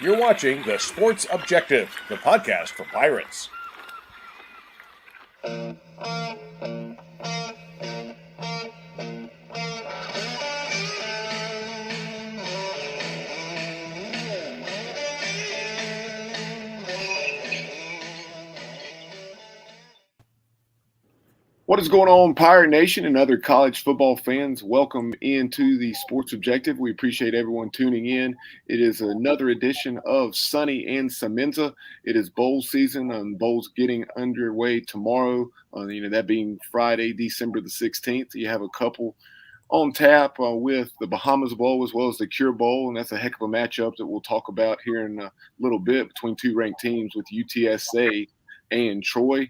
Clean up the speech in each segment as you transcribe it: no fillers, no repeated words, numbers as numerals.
You're watching The Sports Objective, the podcast for Pirates. What is going on, Pirate Nation and other college football fans? Welcome into the Sports Objective. We appreciate everyone tuning in. It is another edition of Sonny and Semenza. It is bowl season, and bowls getting underway tomorrow. That being Friday, December the 16th. You have a couple on tap with the Bahamas Bowl as well as the Cure Bowl, and that's a heck of a matchup that we'll talk about here in a little bit between two ranked teams with UTSA and Troy.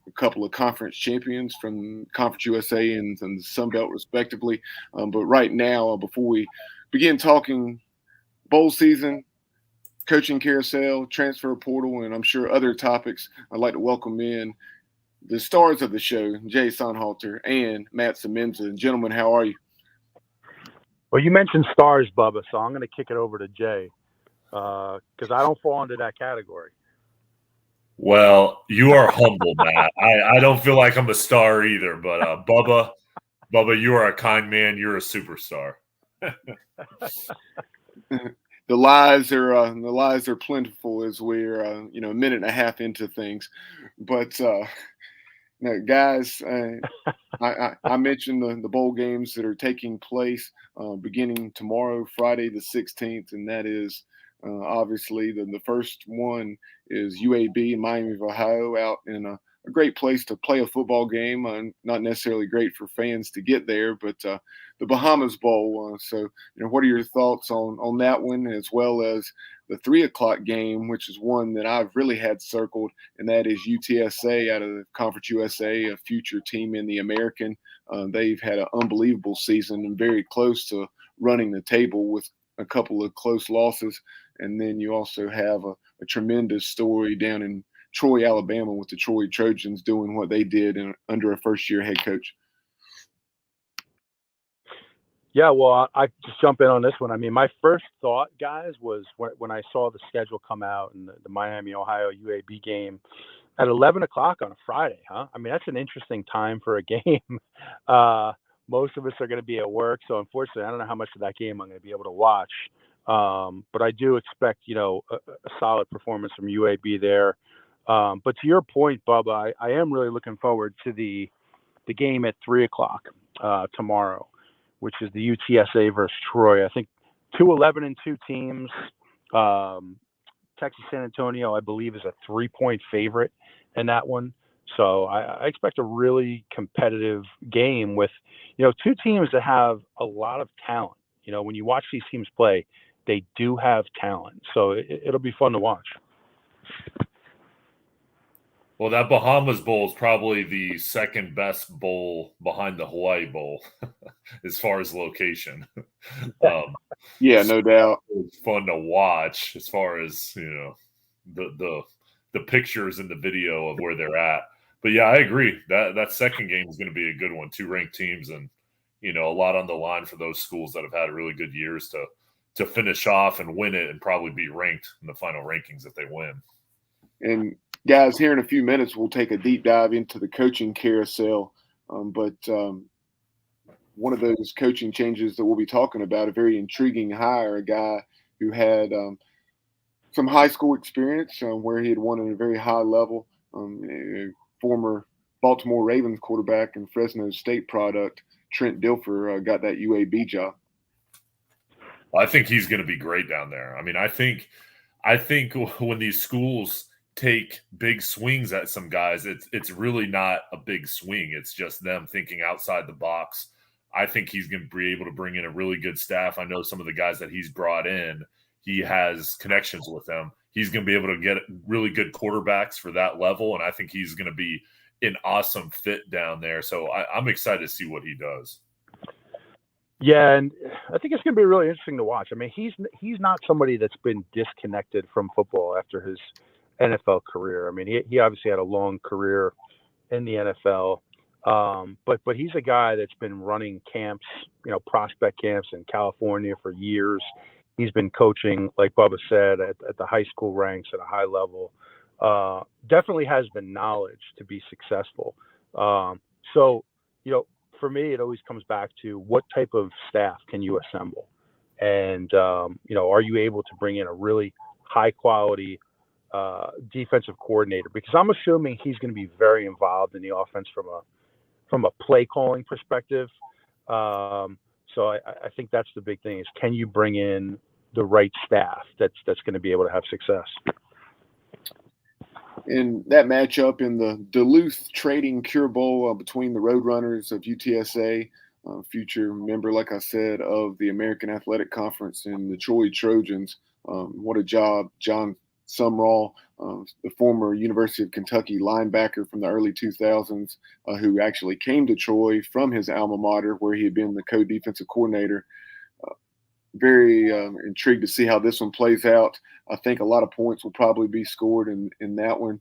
A couple of conference champions from Conference USA and the Sun Belt, respectively. But right now, before we begin talking bowl season, coaching carousel, transfer portal, and I'm sure other topics, I'd like to welcome in the stars of the show, Jay Sonhalter and Matt Semenza. Gentlemen, how are you? Well, you mentioned stars, Bubba, so I'm going to kick it over to Jay because I don't fall into that category. Well, you are humble, Matt. I don't feel like I'm a star either, but Bubba, you are a kind man. You're a superstar. The lies are plentiful as we're a minute and a half into things, but guys, I mentioned the bowl games that are taking place beginning tomorrow, Friday the 16th, and that is obviously the first one is UAB in Miami of Ohio, out in a great place to play a football game. Not necessarily great for fans to get there, but the Bahamas Bowl. So, what are your thoughts on that one, as well as the 3:00 game, which is one that I've really had circled, and that is UTSA out of Conference USA, a future team in the American. They've had an unbelievable season and very close to running the table with a couple of close losses. And then you also have a tremendous story down in Troy, Alabama, with the Troy Trojans doing what they did under a first-year head coach. Yeah, well, I just jump in on this one. I mean, my first thought, guys, was when I saw the schedule come out and the Miami, Ohio UAB game at 11 o'clock on a Friday, huh? I mean, that's an interesting time for a game. Most of us are going to be at work, so unfortunately, I don't know how much of that game I'm going to be able to watch. But I do expect, a solid performance from UAB there. But to your point, Bubba, I am really looking forward to the game at 3:00 tomorrow, which is the UTSA versus Troy. I think 11-2 teams. Texas San Antonio, I believe, is a 3-point favorite in that one. So I expect a really competitive game with, two teams that have a lot of talent. When you watch these teams play, they do have talent. So it'll be fun to watch. Well, that Bahamas Bowl is probably the second best bowl behind the Hawaii Bowl as far as location. Yeah, no doubt. It's fun to watch as far as, the pictures and the video of where they're at. But yeah, I agree. That second game is going to be a good one. Two ranked teams and, a lot on the line for those schools that have had really good years to finish off and win it and probably be ranked in the final rankings if they win. And guys, here in a few minutes, we'll take a deep dive into the coaching carousel. But one of those coaching changes that we'll be talking about, a very intriguing hire, a guy who had some high school experience where he had won at a very high level, former Baltimore Ravens quarterback and Fresno State product, Trent Dilfer, got that UAB job. I think he's going to be great down there. I mean, I think when these schools take big swings at some guys, it's really not a big swing. It's just them thinking outside the box. I think he's going to be able to bring in a really good staff. I know some of the guys that he's brought in, he has connections with them. He's going to be able to get really good quarterbacks for that level, and I think he's going to be an awesome fit down there. So I'm excited to see what he does. Yeah, and I think it's going to be really interesting to watch. I mean, he's not somebody that's been disconnected from football after his NFL career. I mean, he obviously had a long career in the NFL, but he's a guy that's been running camps, prospect camps in California for years. He's been coaching, like Bubba said, at the high school ranks at a high level. Definitely has the knowledge to be successful. So, for me, it always comes back to what type of staff can you assemble? And, are you able to bring in a really high quality defensive coordinator? Because I'm assuming he's going to be very involved in the offense from a play calling perspective. So I think that's the big thing is, can you bring in the right staff that's going to be able to have success? In that matchup in the Duluth Trading Cure Bowl between the Roadrunners of UTSA, future member, like I said, of the American Athletic Conference, and the Troy Trojans. What a job John Sumrall, the former University of Kentucky linebacker from the early 2000s, who actually came to Troy from his alma mater, where he had been the co-defensive coordinator. Very intrigued to see how this one plays out. I think a lot of points will probably be scored in that one.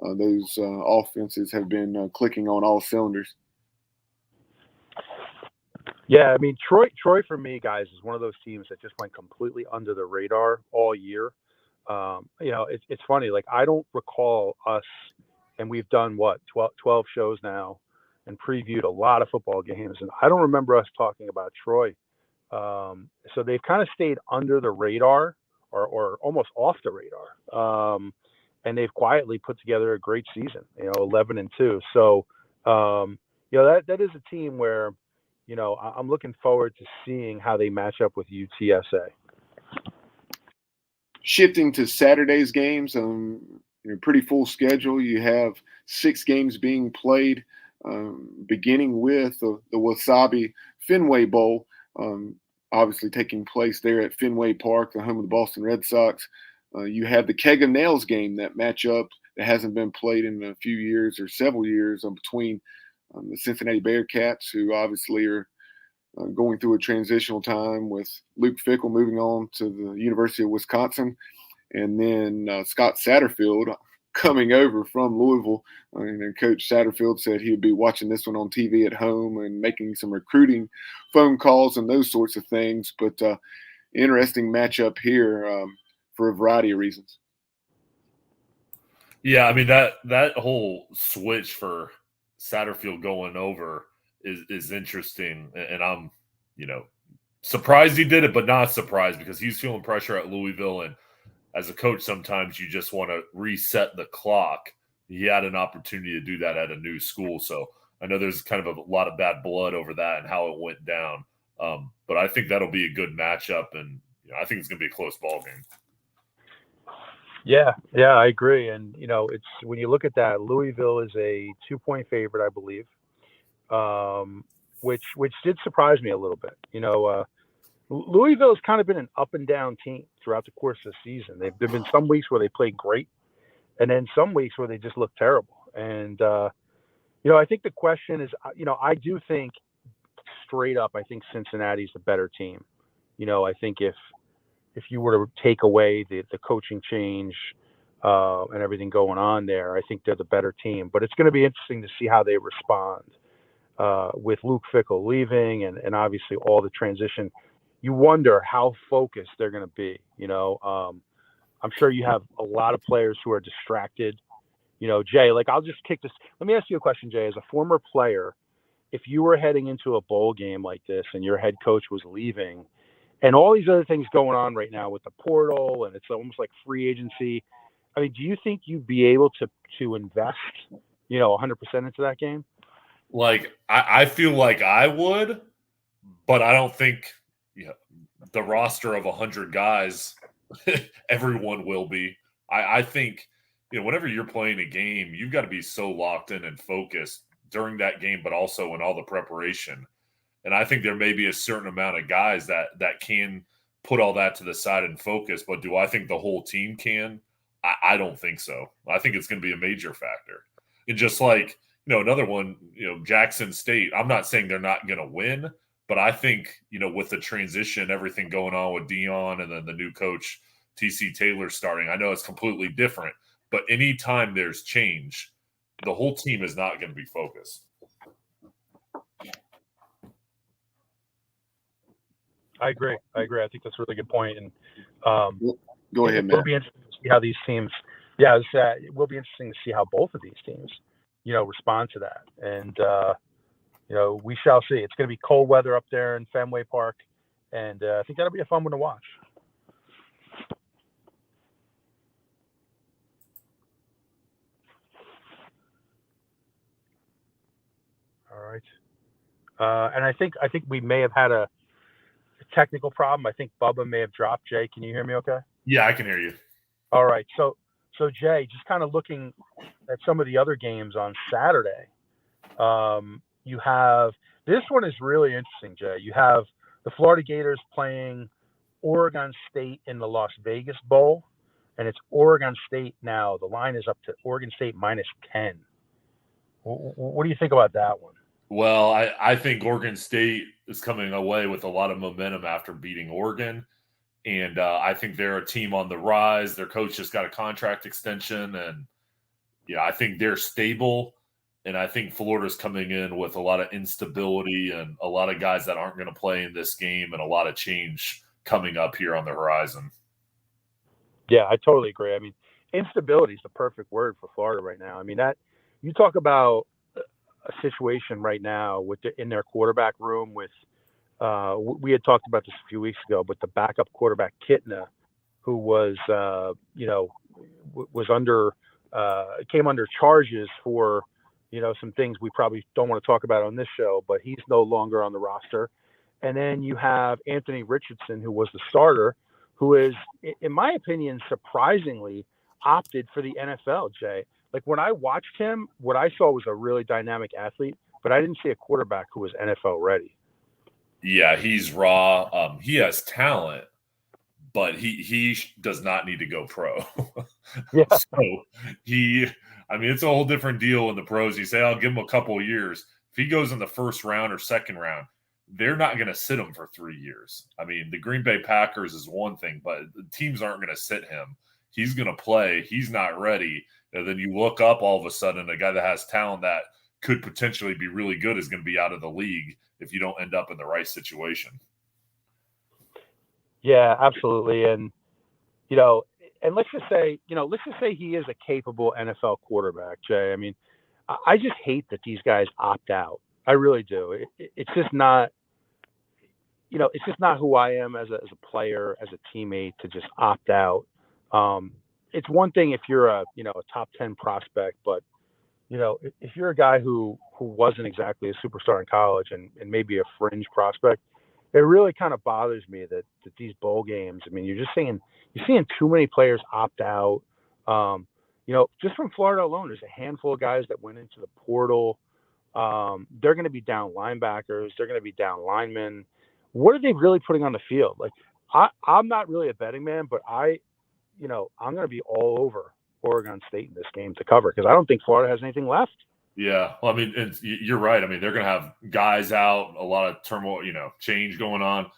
Those offenses have been clicking on all cylinders. Yeah, I mean, Troy for me, guys, is one of those teams that just went completely under the radar all year. It's funny. Like, I don't recall us, and we've done 12 shows now and previewed a lot of football games, and I don't remember us talking about Troy. So they've kind of stayed under the radar or almost off the radar. And they've quietly put together a great season, 11-2. So, that is a team where, I'm looking forward to seeing how they match up with UTSA. Shifting to Saturday's games, pretty full schedule. You have 6 games being played, beginning with the Wasabi Fenway Bowl, obviously taking place there at Fenway Park, the home of the Boston Red Sox. You have the Keg of Nails game, that matchup that hasn't been played in a few years or several years, between the Cincinnati Bearcats, who obviously are going through a transitional time with Luke Fickell moving on to the University of Wisconsin, and then Scott Satterfield coming over from Louisville. And Coach Satterfield said he would be watching this one on TV at home and making some recruiting phone calls and those sorts of things. But interesting matchup here for a variety of reasons. Yeah, I mean, that whole switch for Satterfield going over is interesting, and I'm surprised he did it, but not surprised, because he's feeling pressure at Louisville, and as a coach, sometimes you just want to reset the clock. He had an opportunity to do that at a new school, so I know there's kind of a lot of bad blood over that and how it went down. But I think that'll be a good matchup, and I think it's going to be a close ball game. Yeah, I agree. And it's, when you look at that, Louisville is a 2-point favorite, I believe, which did surprise me a little bit. Louisville has kind of been an up and down team throughout the course of the season. There've been some weeks where they played great, and then some weeks where they just look terrible. And I think the question is, I do think straight up, I think Cincinnati's the better team. I think if you were to take away the coaching change and everything going on there, I think they're the better team. But it's going to be interesting to see how they respond with Luke Fickell leaving and obviously all the transition. You wonder how focused they're going to be. I'm sure you have a lot of players who are distracted. Jay, I'll just kick this. Let me ask you a question, Jay. As a former player, if you were heading into a bowl game like this and your head coach was leaving, and all these other things going on right now with the portal, and it's almost like free agency, I mean, do you think you'd be able to invest, 100% into that game? I feel like I would, but I don't think the roster of 100 guys, everyone will be. I think, whenever you're playing a game, you've got to be so locked in and focused during that game, but also in all the preparation. And I think there may be a certain amount of guys that can put all that to the side and focus. But do I think the whole team can? I don't think so. I think it's going to be a major factor. And just like, another one, Jackson State, I'm not saying they're not going to win, but I think, with the transition, everything going on with Dion and then the new coach, TC Taylor, starting, I know it's completely different. But anytime there's change, the whole team is not going to be focused. I agree. I think that's a really good point. And Go ahead, it'll Matt. be interesting to see how these teams. Yeah, it will be interesting to see how both of these teams, respond to that. And we shall see. It's going to be cold weather up there in Fenway Park, and I think that'll be a fun one to watch. All right. And I think we may have had a technical problem. I think Bubba may have dropped. Jay, can you hear me okay? Yeah, I can hear you. All right. So Jay, just kind of looking at some of the other games on Saturday, you have this one is really interesting, Jay. You have the Florida Gators playing Oregon State in the Las Vegas Bowl, and it's Oregon State now. The line is up to Oregon State -10. What do you think about that one? Well, I think Oregon State is coming away with a lot of momentum after beating Oregon. And I think they're a team on the rise. Their coach just got a contract extension. And, I think they're stable. And I think Florida's coming in with a lot of instability and a lot of guys that aren't going to play in this game and a lot of change coming up here on the horizon. Yeah, I totally agree. I mean, instability is the perfect word for Florida right now. I mean, that you talk about a situation right now in their quarterback room with we had talked about this a few weeks ago, but the backup quarterback Kitna, who was came under charges for some things we probably don't want to talk about on this show, but he's no longer on the roster. And then you have Anthony Richardson, who was the starter, who is, in my opinion, surprisingly opted for the NFL, Jay. Like when I watched him, what I saw was a really dynamic athlete, but I didn't see a quarterback who was NFL ready. Yeah, he's raw. He has talent, but he does not need to go pro. Yeah. So it's a whole different deal in the pros. You say, I'll give him a couple of years. If he goes in the first round or second round, they're not going to sit him for 3 years. I mean, the Green Bay Packers is one thing, but the teams aren't going to sit him. He's going to play. He's not ready. And then you look up all of a sudden, a guy that has talent that could potentially be really good is going to be out of the league if you don't end up in the right situation. Yeah, absolutely. And, and let's just say he is a capable NFL quarterback, Jay. I mean, I just hate that these guys opt out. I really do. It's just not, it's just not who I am as a player, as a teammate to just opt out. It's one thing if you're a top 10 prospect, but if you're a guy who wasn't exactly a superstar in college and maybe a fringe prospect, it really kind of bothers me that these bowl games, I mean, you're seeing too many players opt out. Just from Florida alone, there's a handful of guys that went into the portal. They're going to be down linebackers. They're going to be down linemen. What are they really putting on the field? Like, I'm not really a betting man, but I'm going to be all over Oregon State in this game to cover because I don't think Florida has anything left. Yeah, well, I mean, and you're right. I mean, they're going to have guys out, a lot of turmoil, change going on.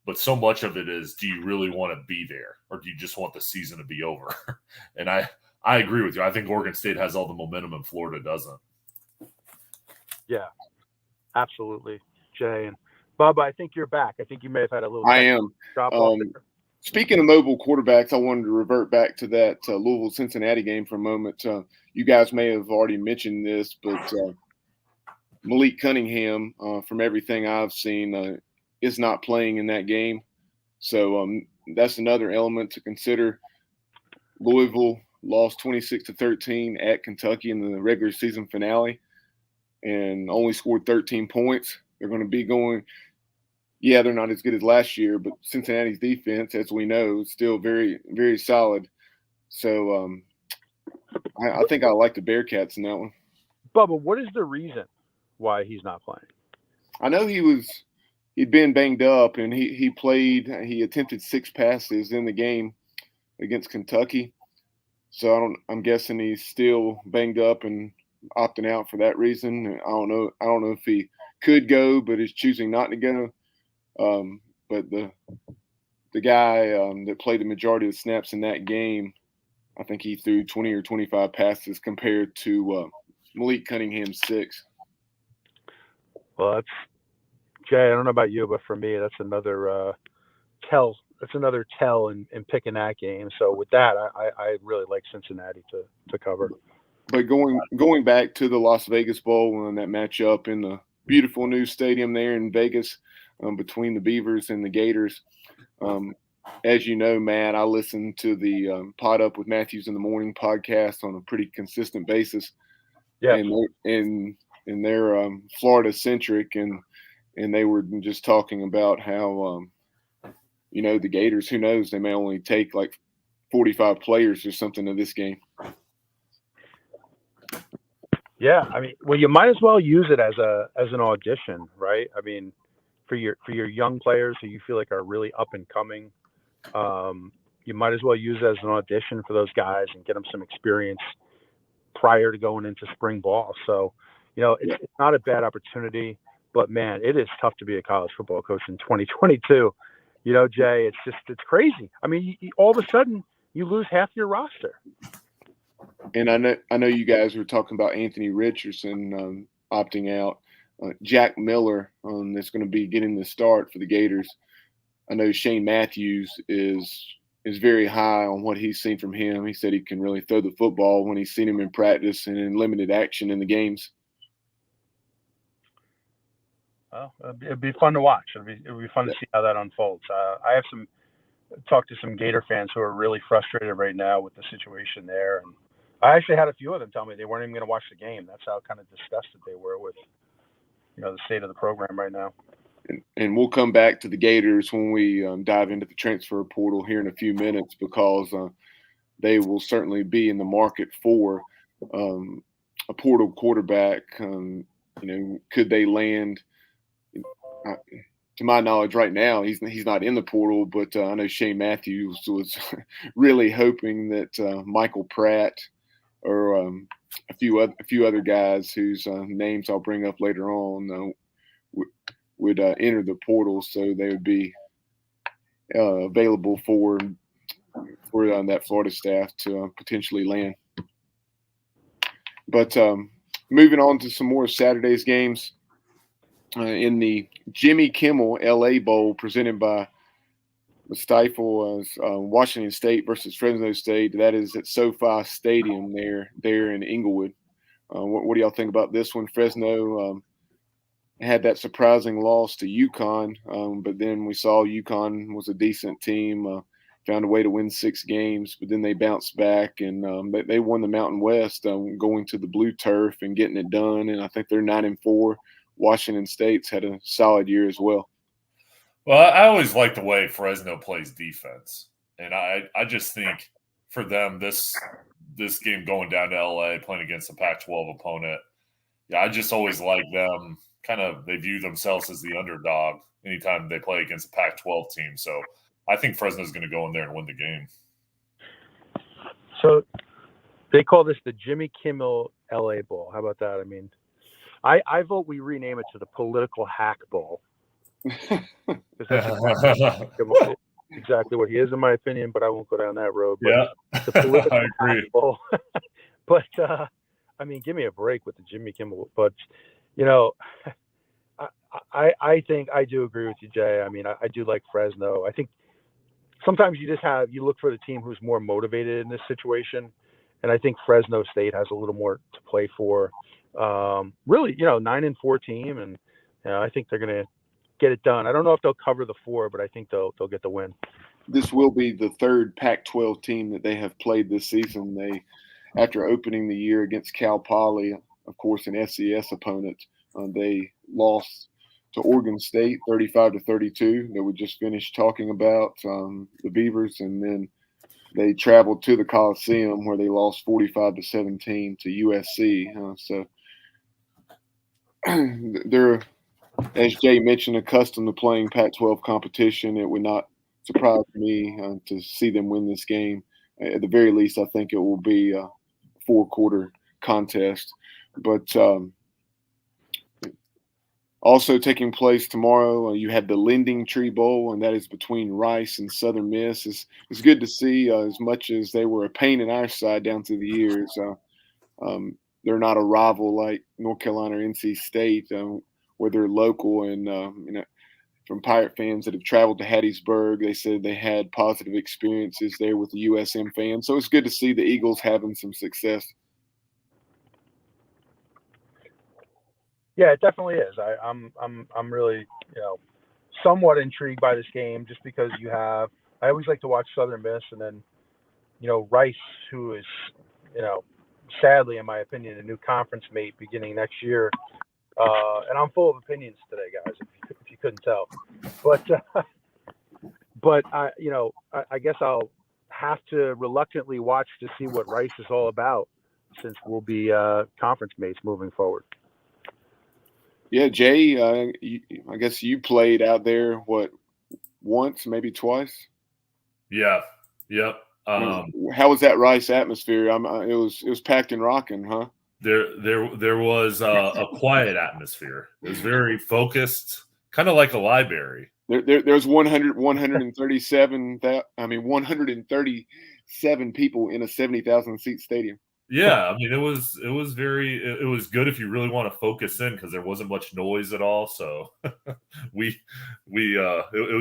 But so much of it is, do you really want to be there, or do you just want the season to be over? And I agree with you. I think Oregon State has all the momentum, and Florida doesn't. Yeah, absolutely, Jay. And Bubba, I think you're back. I think you may have had a little. I am. Drop off there. Speaking of mobile quarterbacks, I wanted to revert back to that Louisville-Cincinnati game for a moment. You guys may have already mentioned this, but Malik Cunningham, from everything I've seen, is not playing in that game. So that's another element to consider. Louisville lost 26-13 at Kentucky in the regular season finale and only scored 13 points. They're going to be going – yeah, they're not as good as last year, but Cincinnati's defense, as we know, is still very, very solid. So I think I like the Bearcats in that one. Bubba, what is the reason why he's not playing? I know he'd been banged up, and he played. He attempted 6 passes in the game against Kentucky. So I'm guessing he's still banged up and opting out for that reason. I don't know if he could go, but is choosing not to go. But the guy that played the majority of the snaps in that game, I think he threw 20 or 25 passes compared to Malik Cunningham's 6. Well, that's Jay. I don't know about you, but for me, that's another tell. That's another tell in picking that game. So with that, I really like Cincinnati to cover. But going back to the Las Vegas Bowl and that matchup in the beautiful new stadium there in Vegas, between the Beavers and the Gators. As you know, Matt, I listen to the Pot Up with Matthews in the Morning podcast on a pretty consistent basis. Yeah. And they're Florida centric, and they were just talking about how the Gators, who knows, they may only take like 45 players or something to this game. Yeah, I mean, well, you might as well use it as an audition, right? I mean, for your young players who you feel like are really up and coming, you might as well use it as an audition for those guys and get them some experience prior to going into spring ball. So, it's not a bad opportunity, but man, it is tough to be a college football coach in 2022. Jay, it's crazy. I mean, all of a sudden you lose half your roster. And I know you guys were talking about Anthony Richardson opting out. Jack Miller that's going to be getting the start for the Gators. I know Shane Matthews is very high on what he's seen from him. He said he can really throw the football when he's seen him in practice and in limited action in the games. Well, it'd be fun to watch. It'd be fun to see how that unfolds. I have talked to some Gator fans who are really frustrated right now with the situation there, and I actually had a few of them tell me they weren't even going to watch the game. That's how kind of disgusted they were with, the state of the program right now. And we'll come back to the Gators when we dive into the transfer portal here in a few minutes, because they will certainly be in the market for a portal quarterback. Could they land? To my knowledge, right now he's not in the portal, but I know Shane Matthews was really hoping that Michael Pratt or a few other guys whose names I'll bring up later on would enter the portal, so they would be available for that Florida staff to potentially land. But moving on to some more Saturday's games. In the Jimmy Kimmel LA Bowl presented by the Stifle, Washington State versus Fresno State. That is at SoFi Stadium there in Inglewood. What do y'all think about this one? Fresno had that surprising loss to UConn, but then we saw UConn was a decent team, found a way to win 6 games, but then they bounced back and they won the Mountain West, going to the blue turf and getting it done. And I think they're 9-4. Washington State's had a solid year as well. Well, I always like the way Fresno plays defense, and I just think for them this game going down to LA playing against a Pac-12 opponent, I just always like them. Kind of they view themselves as the underdog anytime they play against a Pac-12 team. So I think Fresno's going to go in there and win the game. So they call this the Jimmy Kimmel LA Bowl. How about that? I mean, I vote we rename it to the Political Hack Bowl. That's exactly what he is, in my opinion, but I won't go down that road. But the Political I agree. Hack Bowl. But, I mean, give me a break with the Jimmy Kimmel. But, I think I do agree with you, Jay. I mean, I do like Fresno. I think sometimes you look for the team who's more motivated in this situation. And I think Fresno State has a little more to play for. Really, 9-4 team, and I think they're going to get it done. I don't know if they'll cover the 4, but I think they'll get the win. This will be the third Pac-12 team that they have played this season. They, after opening the year against Cal Poly, of course, an FCS opponent, they lost to Oregon State 35-32 that we just finished talking about, the Beavers, and then they traveled to the Coliseum where they lost 45-17 to USC. So they're, as Jay mentioned, accustomed to playing Pac-12 competition. It would not surprise me to see them win this game. At the very least, I think it will be a 4-quarter contest. But also taking place tomorrow, you have the Lending Tree Bowl, and that is between Rice and Southern Miss. It's good to see, as much as they were a pain in our side down through the years. They're not a rival like North Carolina or NC State, where they're local. And from Pirate fans that have traveled to Hattiesburg. They said they had positive experiences there with the USM fans. So it's good to see the Eagles having some success. Yeah, it definitely is. I'm really, somewhat intrigued by this game just because I always like to watch Southern Miss, and then, Rice, who is, sadly, in my opinion, a new conference mate beginning next year. And I'm full of opinions today, guys, if you couldn't tell. But I guess I'll have to reluctantly watch to see what Rice is all about, since we'll be conference mates moving forward. Yeah, Jay, I guess you played out there, once, maybe twice? Yeah. Yep. How was that Rice atmosphere? It was packed and rocking, huh? There was a quiet atmosphere. It was very focused, kind of like a library. There's 137 people in a 70,000 seat stadium. Yeah, I mean it was good if you really want to focus in, because there wasn't much noise at all. So it was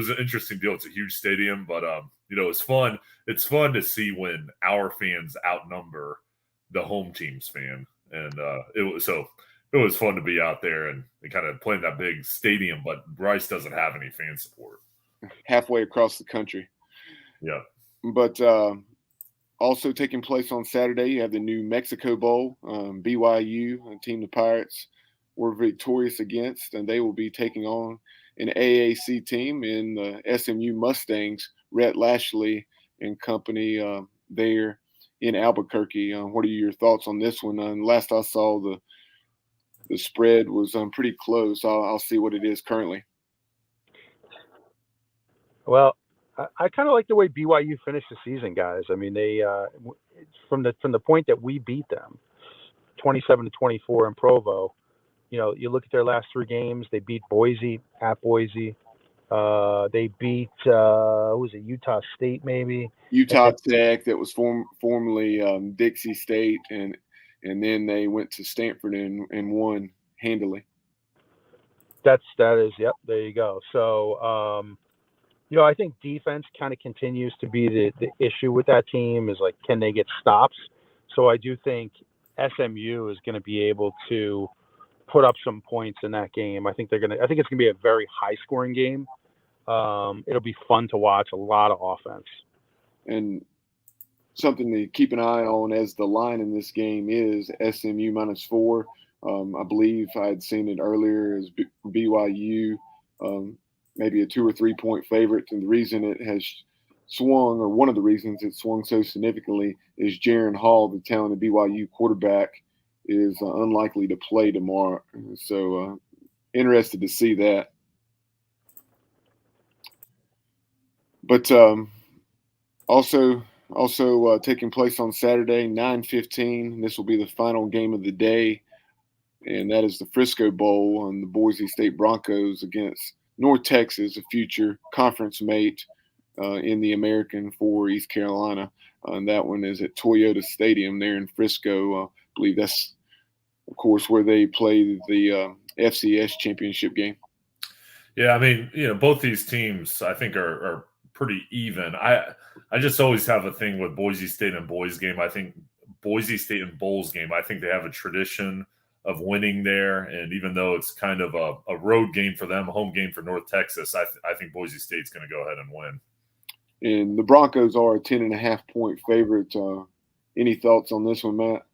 an interesting deal. It's a huge stadium, but it's fun. It's fun to see when our fans outnumber the home team's fan, and it was fun to be out there and kind of playing that big stadium. But Rice doesn't have any fan support. Halfway across the country. Yeah, but. Also taking place on Saturday, you have the New Mexico Bowl. BYU, a team the Pirates were victorious against, and they will be taking on an AAC team in the SMU Mustangs, Rhett Lashley and company there in Albuquerque. What are your thoughts on this one? Last I saw, the spread was pretty close. I'll see what it is currently. Well, I kind of like the way BYU finished the season, guys. I mean, they from the point that we beat them, 27-24 in Provo. You look at their last 3 games. They beat Boise at Boise. They beat who was it? Utah State, maybe. Utah Tech, that was formerly Dixie State, and then they went to Stanford and won handily. That is, yep. There you go. So. I think defense kind of continues to be the issue with that team, is like, can they get stops? So I do think SMU is going to be able to put up some points in that game. I think it's going to be a very high scoring game. It'll be fun to watch, a lot of offense. And something to keep an eye on as the line in this game is SMU -4. I believe I had seen it earlier as BYU. Maybe a 2 or 3 point favorite. And the reason it has swung, or one of the reasons it swung so significantly, is Jaron Hall, the talented BYU quarterback, is unlikely to play tomorrow. So interested to see that. But also taking place on Saturday, 9:15. This will be the final game of the day, and that is the Frisco Bowl on the Boise State Broncos against North Texas, a future conference mate in the American for East Carolina. And that one is at Toyota Stadium there in Frisco. I believe that's, of course, where they play the FCS championship game. Yeah, I mean, both these teams I think are pretty even. I just always have a thing with Boise State and Boys game. I think Boise State and Bulls game, I think they have a tradition of winning there, and even though it's kind of a road game for them, a home game for North Texas, I think Boise State's going to go ahead and win. And the Broncos are a 10.5 point favorite. Any thoughts on this one, Matt?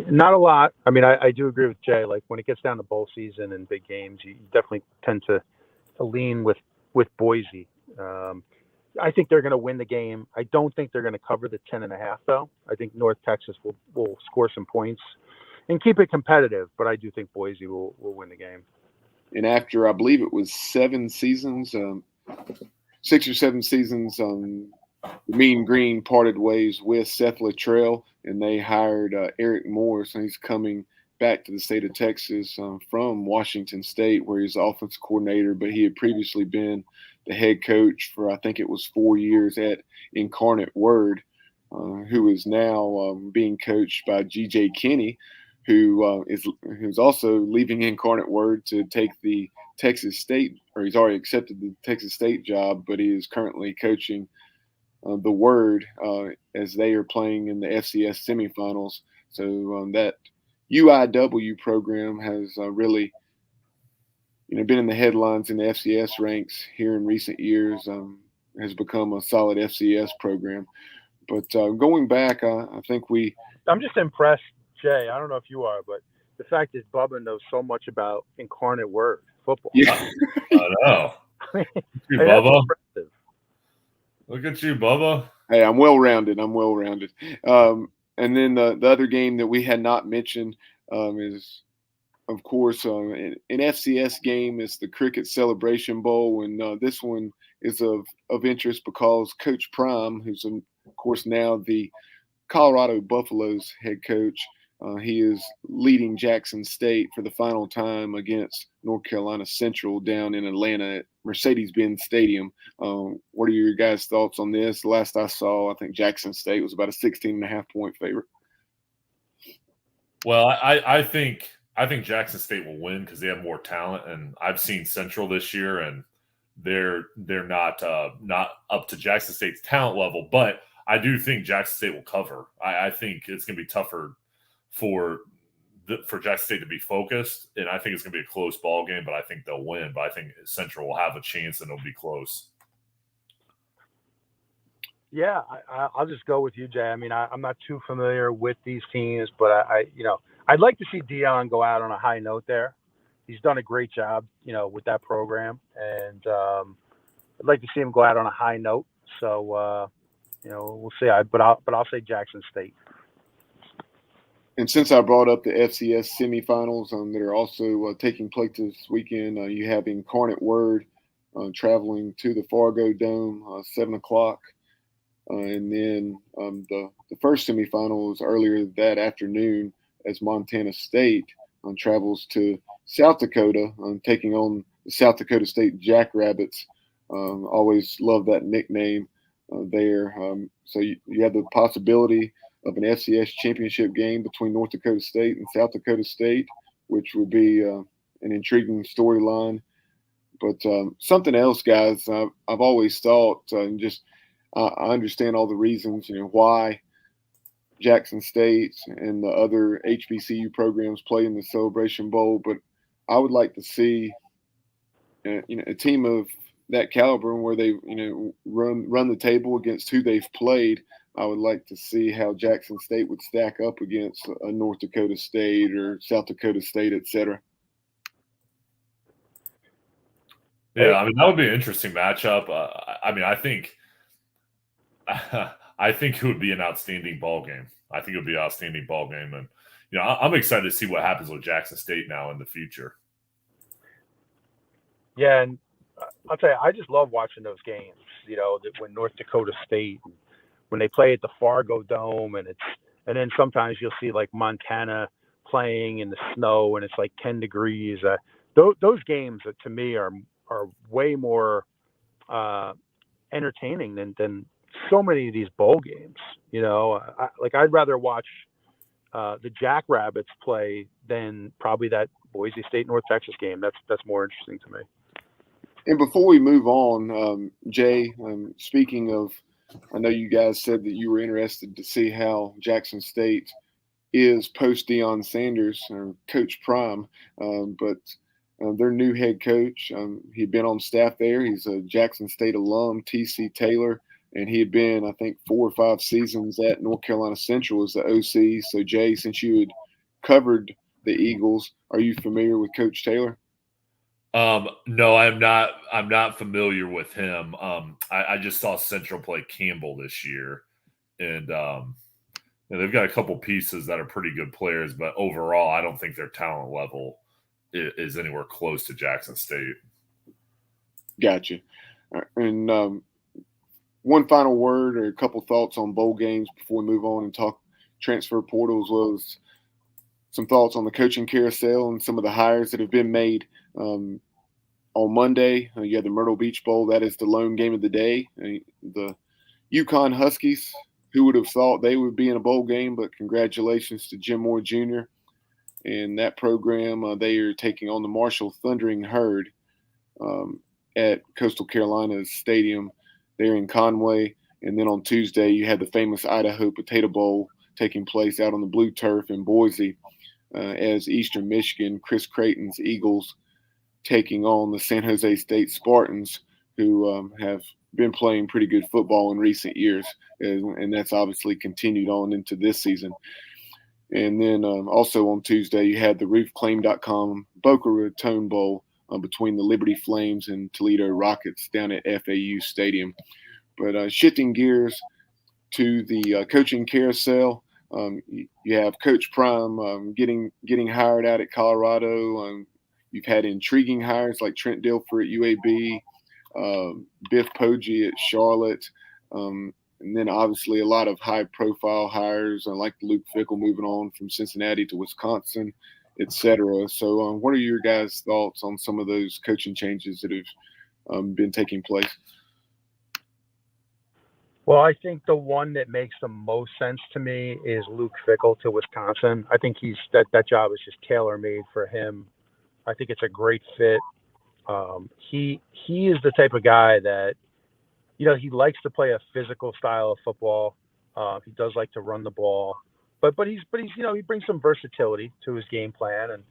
Not a lot. I mean, I do agree with Jay. Like, when it gets down to bowl season and big games, you definitely tend to lean with Boise. I think they're going to win the game. I don't think they're going to cover the 10.5, though. I think North Texas will score some points and keep it competitive, but I do think Boise will win the game. And after, I believe it was 7 seasons, 6 or 7 seasons, Mean Green parted ways with Seth Luttrell, and they hired Eric Morris, and he's coming back to the state of Texas from Washington State, where he's the offensive coordinator, but he had previously been the head coach for, I think it was 4 years at Incarnate Word, who is now being coached by G.J. Kinney, who's also leaving Incarnate Word to take the Texas State, or he's already accepted the Texas State job, but he is currently coaching the Word as they are playing in the FCS semifinals. So that UIW program has really, been in the headlines in the FCS ranks here in recent years. Has become a solid FCS program. But going back, I think I'm just impressed, Jay. I don't know if you are, but the fact that Bubba knows so much about Incarnate Word football. Yeah. I know. Look at you, Bubba. Look at you, Bubba. Hey, I'm well-rounded. And then the other game that we had not mentioned is, of course, an FCS game. It's the Cricket Celebration Bowl, and this one is of interest because Coach Prime, who's of course now the Colorado Buffaloes head coach, he is leading Jackson State for the final time against North Carolina Central down in Atlanta at Mercedes-Benz Stadium. What are your guys' thoughts on this? Last I saw, I think Jackson State was about a 16.5-point favorite. Well, I think Jackson State will win because they have more talent, and I've seen Central this year, and they're not up to Jackson State's talent level, but I do think Jackson State will cover. I think it's going to be tougher for Jackson State to be focused, and I think it's going to be a close ball game, but I think they'll win. But I think Central will have a chance, and it'll be close. Yeah, I'll just go with you, Jay. I mean, I'm not too familiar with these teams, but I'd like to see Dion go out on a high note there. He's done a great job, with that program, and I'd like to see him go out on a high note. So, we'll see. But I'll say Jackson State. And since I brought up the FCS semifinals that are also taking place this weekend, you have Incarnate Word traveling to the Fargo Dome, 7 o'clock. And then the first semifinal was earlier that afternoon as Montana State travels to South Dakota, taking on the South Dakota State Jackrabbits. Always love that nickname there. So you have the possibility of an FCS championship game between North Dakota State and South Dakota State, which would be an intriguing storyline. But something else, guys, I've always thought, I understand all the reasons, why Jackson State and the other HBCU programs play in the Celebration Bowl, but I would like to see, a team of that caliber where they, run the table against who they've played. I would like to see how Jackson State would stack up against a North Dakota State or South Dakota State, et cetera. Yeah, I mean, that would be an interesting matchup. I think it would be an outstanding ball game. I think it would be an outstanding ball game. And, I'm excited to see what happens with Jackson State now in the future. Yeah, and I'll tell you, I just love watching those games, when North Dakota State, when they play at the Fargo Dome, and then sometimes you'll see like Montana playing in the snow and it's like 10 degrees. Those games to me are way more entertaining than so many of these bowl games. I'd rather watch the Jackrabbits play than probably that Boise State North Texas game. That's more interesting to me. And before we move on, Jay, speaking of, I know you guys said that you were interested to see how Jackson State is post Deion Sanders or Coach Prime, but their new head coach, he'd been on staff there. He's a Jackson State alum, T.C. Taylor, and he had been, I think, 4 or 5 seasons at North Carolina Central as the OC. So, Jay, since you had covered the Eagles, are you familiar with Coach Taylor? No, I'm not familiar with him. I just saw Central play Campbell this year, and they've got a couple pieces that are pretty good players, but overall, I don't think their talent level is anywhere close to Jackson State. Gotcha. And one final word or a couple thoughts on bowl games before we move on and talk transfer portal, as well as some thoughts on the coaching carousel and some of the hires that have been made. On Monday, you had the Myrtle Beach Bowl. That is the lone game of the day. The UConn Huskies, who would have thought they would be in a bowl game, but congratulations to Jim Moore Jr. and that program, they are taking on the Marshall Thundering Herd at Coastal Carolina's stadium there in Conway. And then on Tuesday, you had the famous Idaho Potato Bowl taking place out on the blue turf in Boise as Eastern Michigan, Chris Creighton's Eagles, taking on the San Jose State Spartans, who have been playing pretty good football in recent years. And that's obviously continued on into this season. And then also on Tuesday, you had the roofclaim.com Boca Raton Bowl between the Liberty Flames and Toledo Rockets down at FAU Stadium. But shifting gears to the coaching carousel, you have Coach Prime getting hired out at Colorado. You've had intriguing hires like Trent Dilfer at UAB, Biff Poggi at Charlotte, and then obviously a lot of high-profile hires like Luke Fickell moving on from Cincinnati to Wisconsin, etc. So what are your guys' thoughts on some of those coaching changes that have been taking place? Well, I think the one that makes the most sense to me is Luke Fickell to Wisconsin. I think that job is just tailor-made for him. I think it's a great fit. He is the type of guy that, he likes to play a physical style of football. He does like to run the ball, but he's he brings some versatility to his game plan, and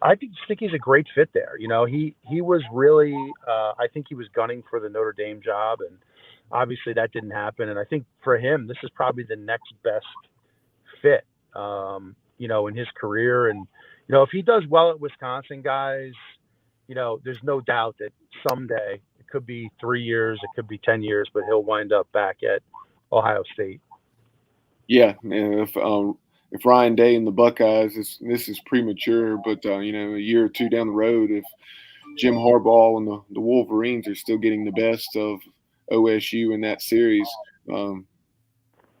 I think he's a great fit there. He was really I think he was gunning for the Notre Dame job, and obviously that didn't happen. And I think for him, this is probably the next best fit, in his career. And if he does well at Wisconsin, guys, there's no doubt that someday, it could be 3 years, it could be 10 years, but he'll wind up back at Ohio State. Yeah, and if Ryan Day and the Buckeyes, this is premature, but a year or two down the road, if Jim Harbaugh and the Wolverines are still getting the best of OSU in that series,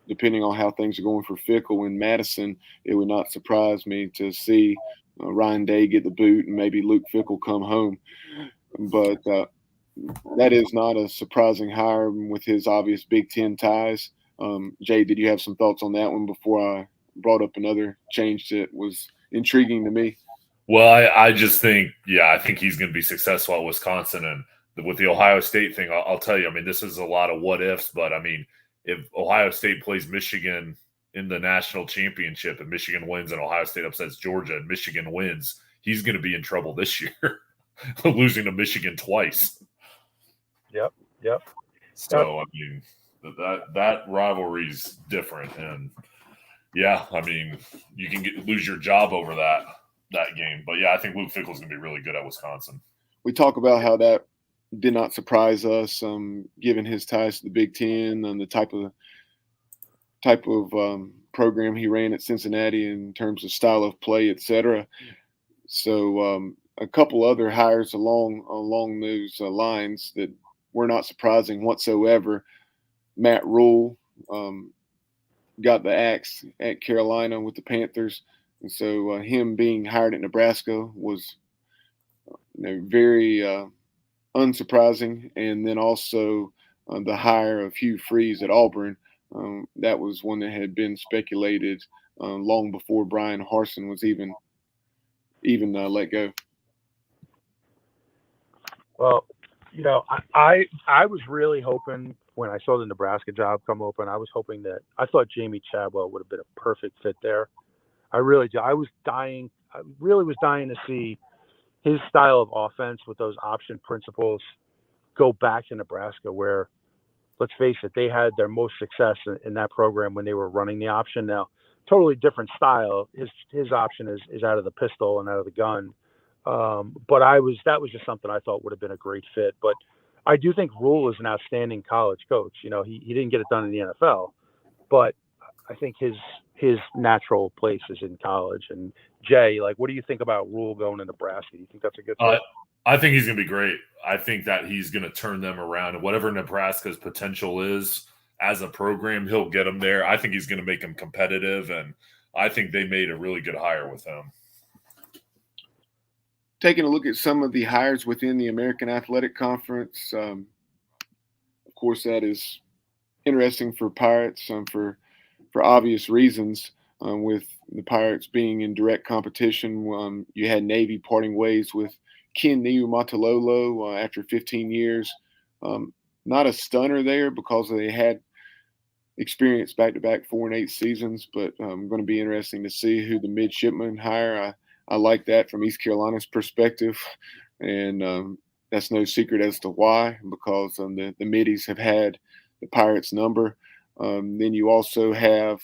depending on how things are going for Fickell and Madison, it would not surprise me to see Ryan Day get the boot and maybe Luke Fickell come home. But that is not a surprising hire with his obvious Big Ten ties. Jay, did you have some thoughts on that one before I brought up another change that was intriguing to me? Well, I just think, I think he's going to be successful at Wisconsin. And with the Ohio State thing, I'll tell you, this is a lot of what ifs, but if Ohio State plays Michigan in the national championship and Michigan wins and Ohio State upsets Georgia and Michigan wins, he's going to be in trouble this year, losing to Michigan twice. Yep. So, that rivalry's different. And, you can lose your job over that game. But, I think Luke Fickell's going to be really good at Wisconsin. We talk about how that did not surprise us, given his ties to the Big Ten and the type of program he ran at Cincinnati in terms of style of play, etc. So a couple other hires along those lines that were not surprising whatsoever. Matt Rule got the axe at Carolina with the Panthers, and so him being hired at Nebraska was very unsurprising. And then also the hire of Hugh Freeze at Auburn. That was one that had been speculated long before Brian Harsin was even let go. Well, I was really hoping when I saw the Nebraska job come open, I thought Jamie Chadwell would have been a perfect fit there. I really do. I really was dying to see his style of offense with those option principles go back to Nebraska, where, let's face it, they had their most success in that program when they were running the option. Now, totally different style. His option is out of the pistol and out of the gun. But that was just something I thought would have been a great fit. But I do think Rule is an outstanding college coach. He didn't get it done in the NFL, but I think his natural place is in college. And Jay, what do you think about Rule going to Nebraska? Do you think that's a good fit? I think he's going to be great. I think that he's going to turn them around, and whatever Nebraska's potential is as a program, he'll get them there. I think he's going to make them competitive, and I think they made a really good hire with him. Taking a look at some of the hires within the American Athletic Conference, of course, that is interesting for Pirates for obvious reasons. with the Pirates being in direct competition. You had Navy parting ways with Ken Niumatalolo after 15 years. Not a stunner there because they had experienced back-to-back 4-8 seasons, but going to be interesting to see who the midshipmen hire. I like that from East Carolina's perspective, and that's no secret as to why, because the middies have had the Pirates' number. Then you also have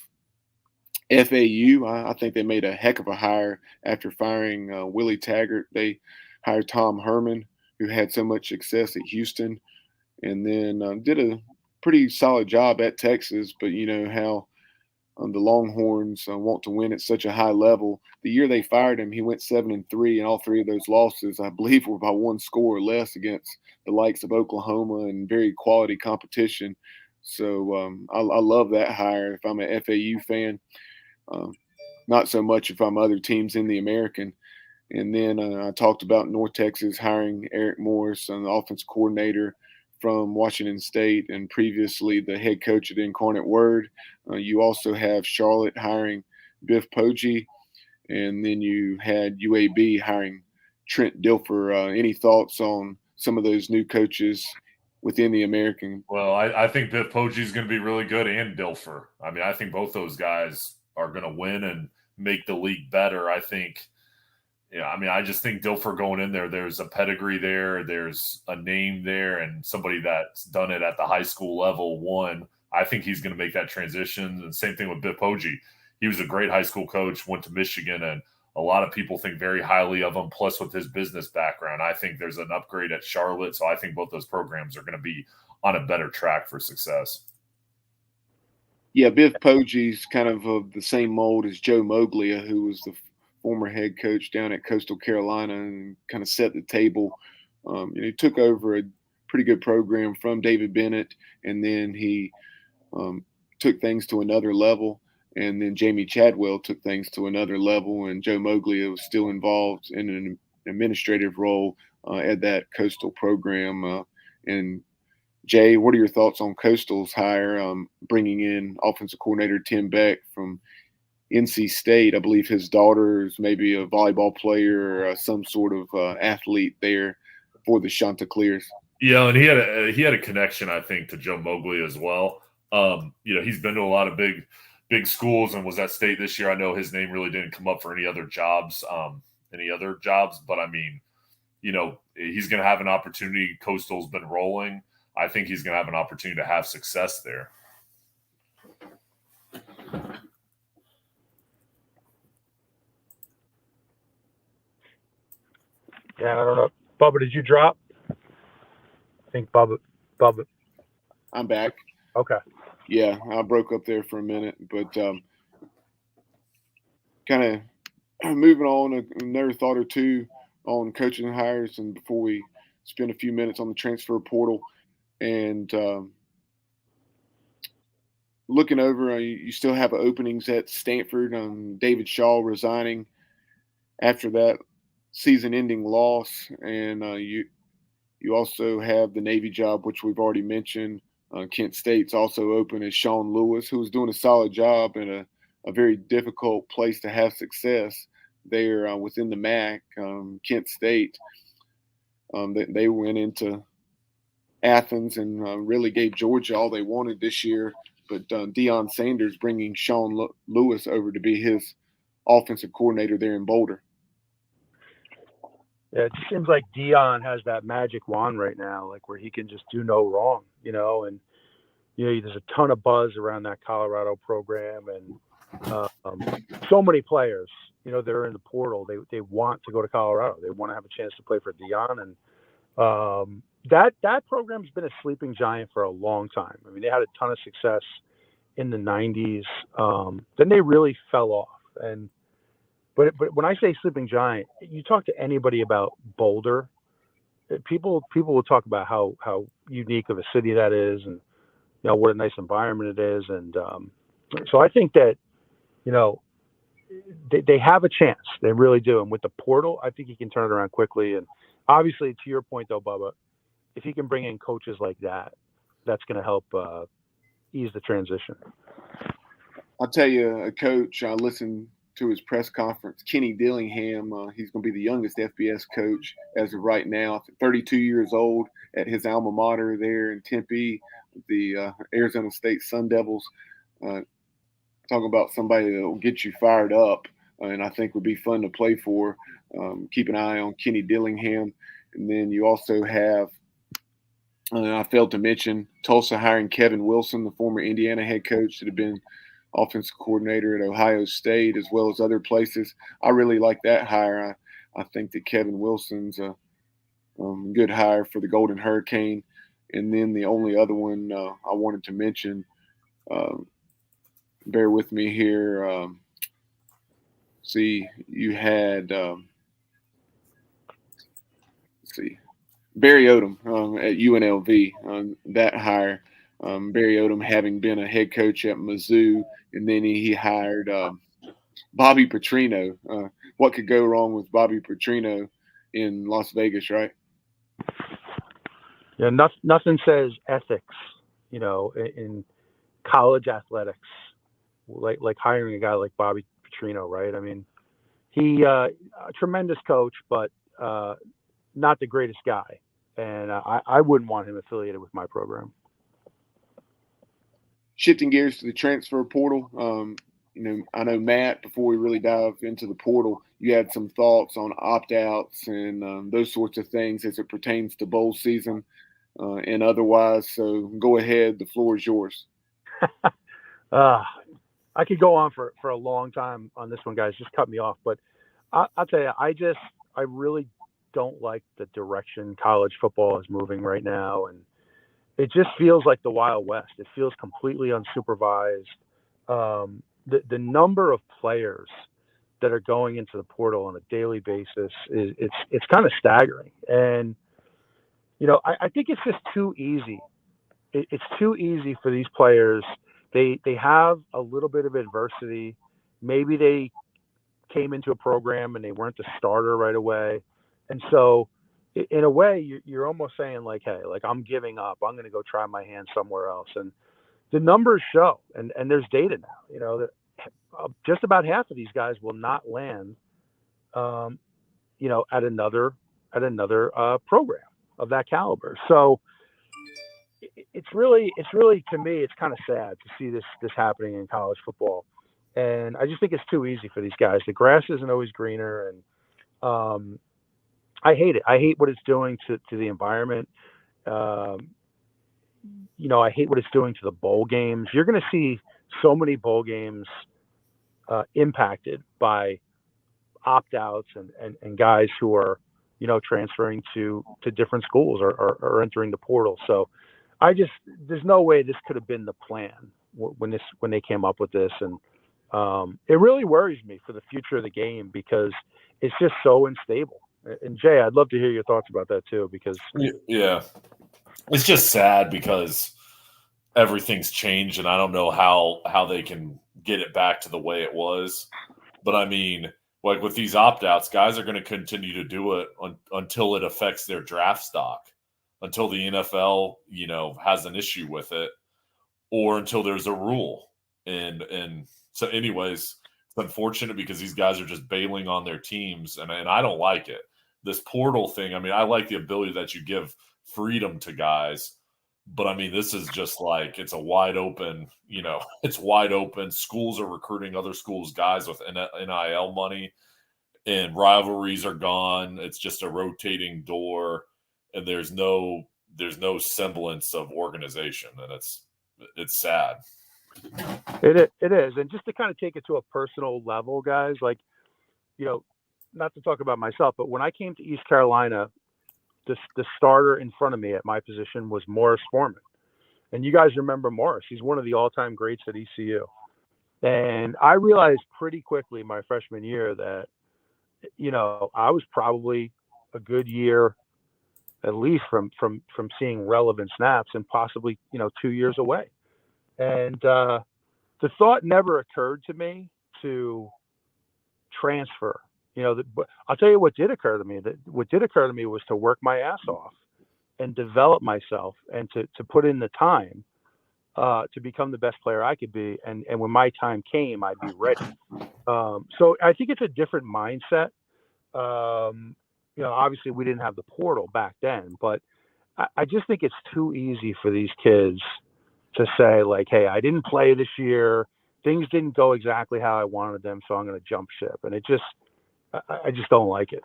FAU. I think they made a heck of a hire after firing Willie Taggart. They hired Tom Herman, who had so much success at Houston, and then did a pretty solid job at Texas. But you know how the Longhorns want to win at such a high level. The year they fired him, he went 7-3, and all three of those losses, I believe, were by one score or less against the likes of Oklahoma and very quality competition. So I love that hire if I'm an FAU fan. Not so much if I'm other teams in the American. And then I talked about North Texas hiring Eric Morris, the offense coordinator from Washington State, and previously the head coach at Incarnate Word. You also have Charlotte hiring Biff Poggi, and then you had UAB hiring Trent Dilfer. Any thoughts on some of those new coaches within the American? Well, I think Biff Poggi is going to be really good, and Dilfer. I mean, I think both those guys are going to win and make the league better. I think, I mean, I just think Dilfer going in there, there's a pedigree there, there's a name there, and somebody that's done it at the high school level won. I think he's going to make that transition. And same thing with Biff Poggi. He was a great high school coach, went to Michigan, and a lot of people think very highly of him. Plus, with his business background, I think there's an upgrade at Charlotte. So I think both those programs are going to be on a better track for success. Yeah, Biff Poggi's kind of the same mold as Joe Moglia, who was the former head coach down at Coastal Carolina and kind of set the table. He took over a pretty good program from David Bennett, and then he took things to another level. And then Jamie Chadwell took things to another level, and Joe Moglia was still involved in an administrative role at that Coastal program. And Jay, what are your thoughts on Coastal's hire, bringing in offensive coordinator Tim Beck from NC State? I believe his daughter is maybe a volleyball player or some sort of athlete there for the Chanticleers. Yeah, and he had a connection, I think, to Joe Moglia as well. He's been to a lot of big schools and was at State this year. I know his name really didn't come up for any other jobs, but I mean, he's going to have an opportunity. Coastal's been rolling. I think he's going to have an opportunity to have success there. Yeah, I don't know. Bubba, did you drop? I think Bubba. I'm back. Okay. Yeah, I broke up there for a minute, but kind of moving on, another thought or two on coaching hires, and before we spend a few minutes on the transfer portal. And looking over, you still have openings at Stanford. David Shaw resigning after that season-ending loss, and you also have the Navy job, which we've already mentioned. Kent State's also open as Sean Lewis, who was doing a solid job in a very difficult place to have success there within the MAC. Kent State, they went into Athens and really gave Georgia all they wanted this year. But Deion Sanders bringing Sean Lewis over to be his offensive coordinator there in Boulder. Yeah, it seems like Deion has that magic wand right now, like where he can just do no wrong, and there's a ton of buzz around that Colorado program, and so many players, they're in the portal. They want to go to Colorado. They want to have a chance to play for Deion, and that program's been a sleeping giant for a long time. I mean, they had a ton of success in the 90s. Then they really fell off, But when I say sleeping giant, you talk to anybody about Boulder, people will talk about how unique of a city that is, and what a nice environment it is, and so I think that they have a chance, they really do. And with the portal, I think he can turn it around quickly. And obviously, to your point though, Bubba, if he can bring in coaches like that, that's going to help ease the transition. I'll tell you, a coach, I listened to his press conference, Kenny Dillingham. He's going to be the youngest FBS coach as of right now, 32 years old at his alma mater there in Tempe, the Arizona State Sun Devils. Talking about somebody that will get you fired up, and I think would be fun to play for. Keep an eye on Kenny Dillingham. And then you also have, I failed to mention, Tulsa hiring Kevin Wilson, the former Indiana head coach that had been offensive coordinator at Ohio State, as well as other places. I really like that hire. I think that Kevin Wilson's a good hire for the Golden Hurricane. And then the only other one I wanted to mention, bear with me here. See, you had, Barry Odom at UNLV, that hire. Barry Odom having been a head coach at Mizzou, and then he hired Bobby Petrino. What could go wrong with Bobby Petrino in Las Vegas, right? Yeah, nothing says ethics, in college athletics, like hiring a guy like Bobby Petrino, right? I mean, he a tremendous coach, but not the greatest guy, and I wouldn't want him affiliated with my program. Shifting gears to the transfer portal, I know, Matt, before we really dive into the portal, you had some thoughts on opt-outs and those sorts of things as it pertains to bowl season and otherwise. So go ahead. The floor is yours. I could go on for a long time on this one, guys. Just cut me off. But I'll tell you, I really don't like the direction college football is moving right now. And it just feels like the Wild West. It feels completely unsupervised. The number of players that are going into the portal on a daily basis it's kind of staggering. And I think it's just too easy. It's too easy for these players. They have a little bit of adversity. Maybe they came into a program and they weren't the starter right away, and so in a way, you're almost saying like, hey, like I'm giving up. I'm going to go try my hand somewhere else. And the numbers show, and there's data now, that just about half of these guys will not land, at another program of that caliber. So it's really to me, it's kind of sad to see this happening in college football. And I just think it's too easy for these guys. The grass isn't always greener, and I hate it. I hate what it's doing to the environment. I hate what it's doing to the bowl games. You're going to see so many bowl games impacted by opt-outs and guys who are, transferring to different schools or entering the portal. So there's no way this could have been the plan when they came up with this. And it really worries me for the future of the game because it's just so unstable. And Jay, I'd love to hear your thoughts about that too, because yeah, it's just sad because everything's changed, and I don't know how they can get it back to the way it was. But I mean, like with these opt-outs, guys are going to continue to do it until it affects their draft stock, until the NFL, has an issue with it, or until there's a rule. And so, anyways, it's unfortunate because these guys are just bailing on their teams, and I don't like it. This portal thing, I mean, I like the ability that you give freedom to guys, but I mean, this is just like, it's a wide open, it's wide open. Schools are recruiting other schools' guys with NIL money, and rivalries are gone. It's just a rotating door, and there's no semblance of organization, and it's sad. It is. And just to kind of take it to a personal level, guys, like, not to talk about myself, but when I came to East Carolina, the starter in front of me at my position was Morris Foreman. And you guys remember Morris. He's one of the all-time greats at ECU. And I realized pretty quickly my freshman year that, I was probably a good year, at least from seeing relevant snaps, and possibly, 2 years away. And the thought never occurred to me to transfer. But I'll tell you what did occur to me. What did occur to me was to work my ass off and develop myself and to put in the time to become the best player I could be. And when my time came, I'd be ready. So I think it's a different mindset. Obviously we didn't have the portal back then, but I just think it's too easy for these kids to say like, hey, I didn't play this year. Things didn't go exactly how I wanted them, so I'm going to jump ship. And I just don't like it.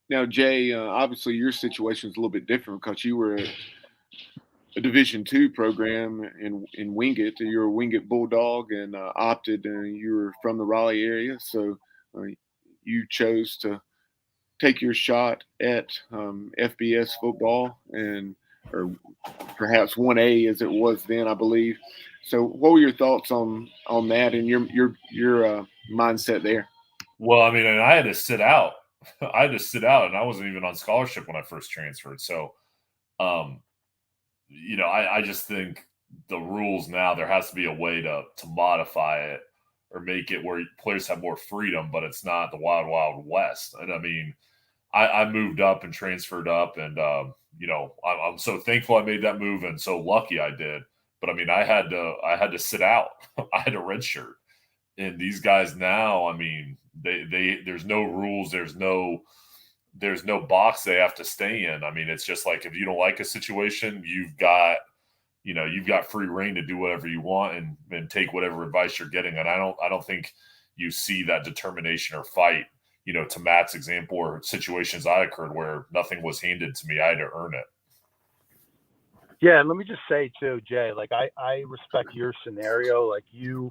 Now, Jay, obviously your situation is a little bit different because you were a Division II program in Wingate. You were a Wingate Bulldog and opted, and you were from the Raleigh area, so you chose to take your shot at FBS football or perhaps 1A as it was then, I believe. So, what were your thoughts on that and your mindset there? Well, I mean, and I had to sit out. And I wasn't even on scholarship when I first transferred. So, I just think the rules now, there has to be a way to modify it or make it where players have more freedom, but it's not the wild, wild west. And I mean, I moved up and transferred up, and I'm so thankful I made that move and so lucky I did. But I mean, I had to sit out. I had a redshirt, and these guys now, I mean, they there's no rules, there's no box they have to stay in. I mean, it's just like if you don't like a situation, you've got free reign to do whatever you want and take whatever advice you're getting. And I don't think you see that determination or fight, to Matt's example or situations I occurred where nothing was handed to me. I had to earn it. Yeah, and let me just say too, Jay, like I respect your scenario. Like you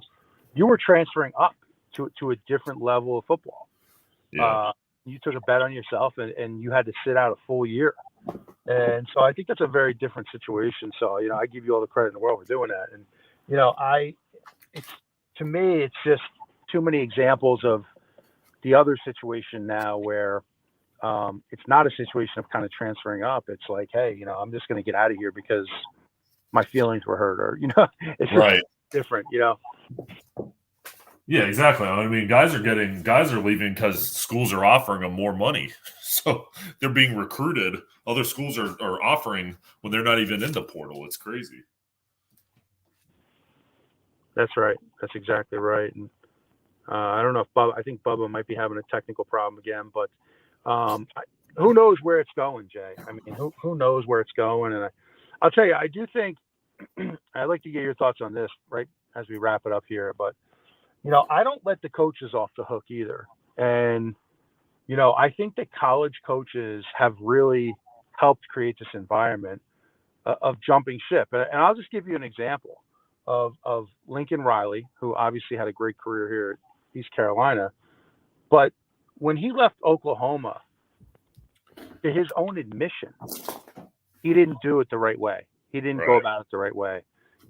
were transferring up to a different level of football. Yeah. You took a bet on yourself and you had to sit out a full year. And so I think that's a very different situation. So, I give you all the credit in the world for doing that. And, to me, it's just too many examples of the other situation now where it's not a situation of kind of transferring up. It's like, hey, I'm just going to get out of here because my feelings were hurt or, it's just right. different, Yeah, exactly. I mean, guys are leaving because schools are offering them more money. So they're being recruited. Other schools are offering when they're not even in the portal. It's crazy. That's right. That's exactly right. And I don't know if I think Bubba might be having a technical problem again, but who knows where it's going, Jay? I mean, who knows where it's going? And I'll tell you, I do think I'd like to get your thoughts on this, right, as we wrap it up here. But I don't let the coaches off the hook either. And, I think that college coaches have really helped create this environment of jumping ship. And I'll just give you an example of Lincoln Riley, who obviously had a great career here at East Carolina. But when he left Oklahoma, to his own admission, he didn't do it the right way. He didn't go about it the right way.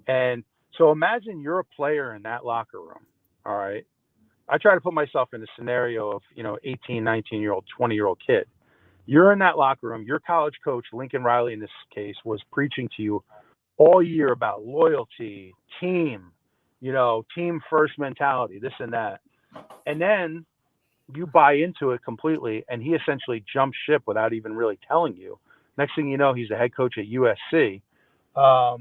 And so imagine you're a player in that locker room. All right. I try to put myself in the scenario of, 18, 19-year-old, 20-year-old kid. You're in that locker room. Your college coach, Lincoln Riley, in this case, was preaching to you all year about loyalty, team first mentality, this and that. And then you buy into it completely, and he essentially jumps ship without even really telling you. Next thing you know, he's the head coach at USC. How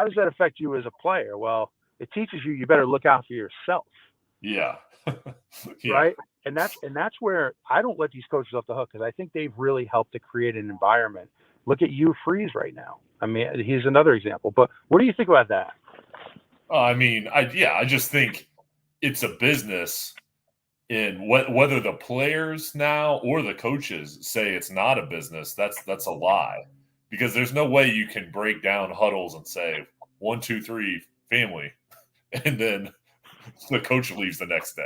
does that affect you as a player? Well, it teaches you better look out for yourself. Yeah. Yeah. Right. And that's where I don't let these coaches off the hook, because I think they've really helped to create an environment. Look at Hugh Freeze right now. I mean, he's another example. But what do you think about that? I mean, I just think it's a business, and whether the players now or the coaches say it's not a business, that's a lie, because there's no way you can break down huddles and say 1, 2, 3 family, and then the coach leaves the next day.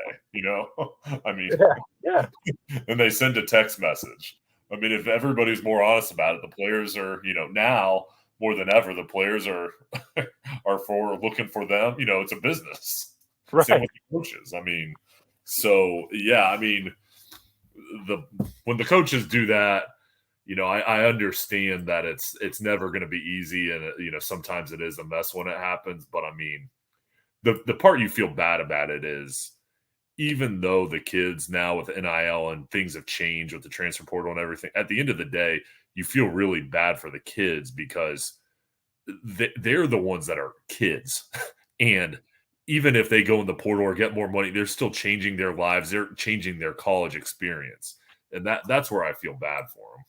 I mean, yeah. And they send a text message. I mean, if everybody's more honest about it, the players are, now more than ever, the players are for looking for them. It's a business. Right. Same with the coaches. I mean, so yeah, I mean, when the coaches do that, I understand that it's never going to be easy, and sometimes it is a mess when it happens. But I mean, the part you feel bad about it is, even though the kids now with NIL and things have changed with the transfer portal and everything, at the end of the day, you feel really bad for the kids, because they're the ones that are kids. And even if they go in the portal or get more money, they're still changing their lives. They're changing their college experience. And that's where I feel bad for them.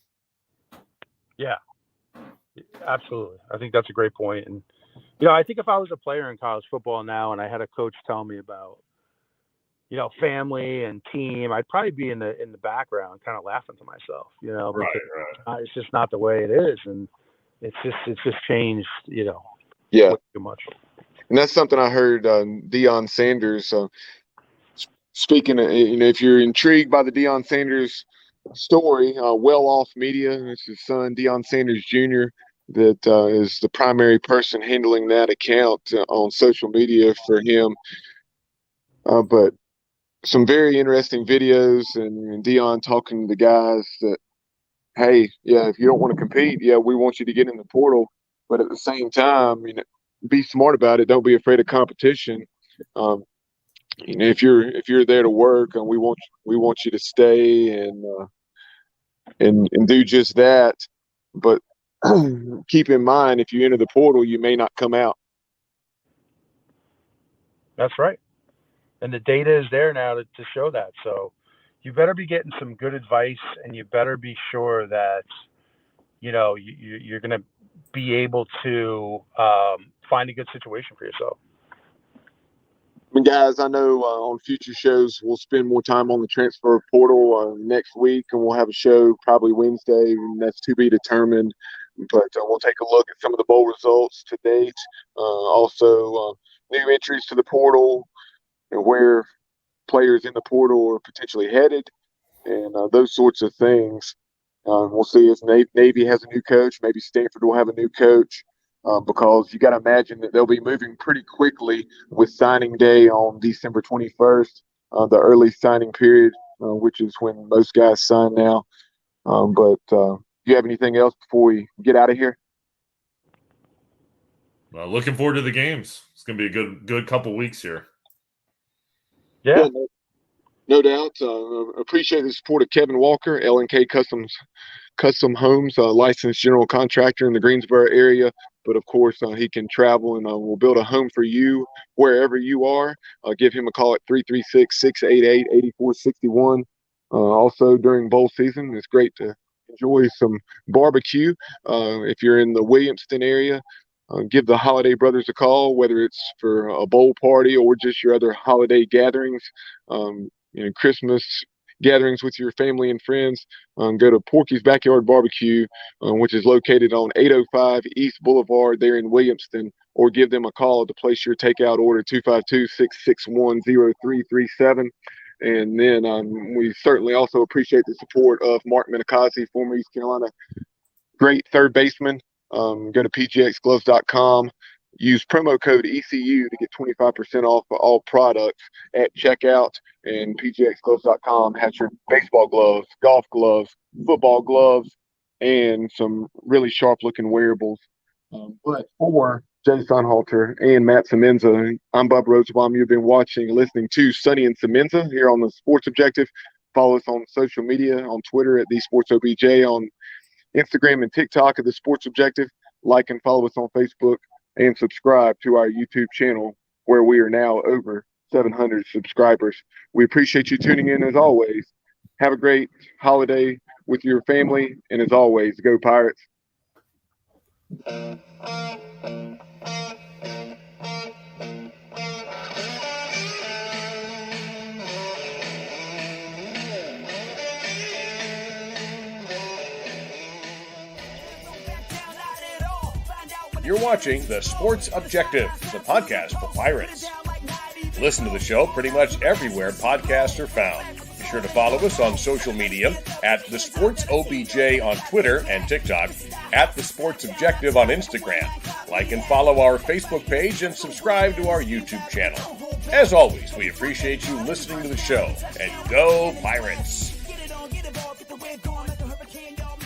Yeah, absolutely. I think that's a great point. And, you know, I think if I was a player in college football now and I had a coach tell me about, you know, family and team, I'd probably be in the background kind of laughing to myself, you know, Right. it's just not the way it is. And it's just changed, you know, Yeah. way too much. And that's something I heard Deion Sanders speaking of, you know, if you're intrigued by the Deion Sanders story, Well Off Media, it's his son, Deion Sanders Jr., that is the primary person handling that account on social media for him. But some very interesting videos and Deion talking to the guys that, hey, yeah, if you don't want to compete, yeah, we want you to get in the portal. But at the same time, you know, be smart about it. Don't be afraid of competition. You know, if you're there to work, and we want you to stay and do just that. But keep in mind, if you enter the portal, you may not come out. That's right. And the data is there now to show that. So you better be getting some good advice, and you better be sure that, you know, you're going to be able to find a good situation for yourself. I mean, guys, I know on future shows we'll spend more time on the transfer portal next week, and we'll have a show probably Wednesday, and that's to be determined. But we'll take a look at some of the bowl results to date. Also, new entries to the portal and where players in the portal are potentially headed, and those sorts of things. We'll see if Navy has a new coach. Maybe Stanford will have a new coach. Because you got to imagine that they'll be moving pretty quickly with signing day on December 21st, the early signing period, which is when most guys sign now. But do you have anything else before we get out of here? Looking forward to the games. It's going to be a good couple weeks here. Yeah. No doubt. Appreciate the support of Kevin Walker, L&K Custom Homes, licensed general contractor in the Greensboro area. But of course, he can travel and will build a home for you wherever you are. Give him a call at 336-688-8461. Also, during bowl season, it's great to enjoy some barbecue. If you're in the Williamston area, give the Holiday Brothers a call, whether it's for a bowl party or just your other holiday gatherings, you know, Christmas gatherings with your family and friends. Go to Porky's Backyard Barbecue, which is located on 805 East Boulevard there in Williamston, or give them a call to place your takeout order, 252-661-0337. And then we certainly also appreciate the support of Mark Minikazi, former East Carolina great third baseman. Go to pgxgloves.com. Use promo code ECU to get 25% off of all products at checkout. And pgxgloves.com has your baseball gloves, golf gloves, football gloves, and some really sharp-looking wearables. But for Jay Sunhalter and Matt Semenza, I'm Bob Rosenbaum. You've been watching and listening to Sonny and Semenza here on the Sports Objective. Follow us on social media, on Twitter at TheSportsOBJ, on Instagram and TikTok at The Sports Objective. Like and follow us on Facebook, and subscribe to our YouTube channel, where we are now over 700 subscribers. We appreciate you tuning in as always. Have a great holiday with your family, and as always, go Pirates. You're watching The Sports Objective, the podcast for Pirates. Listen to the show pretty much everywhere podcasts are found. Be sure to follow us on social media at The Sports OBJ on Twitter and TikTok, at The Sports Objective on Instagram. Like and follow our Facebook page and subscribe to our YouTube channel. As always, we appreciate you listening to the show, and go Pirates!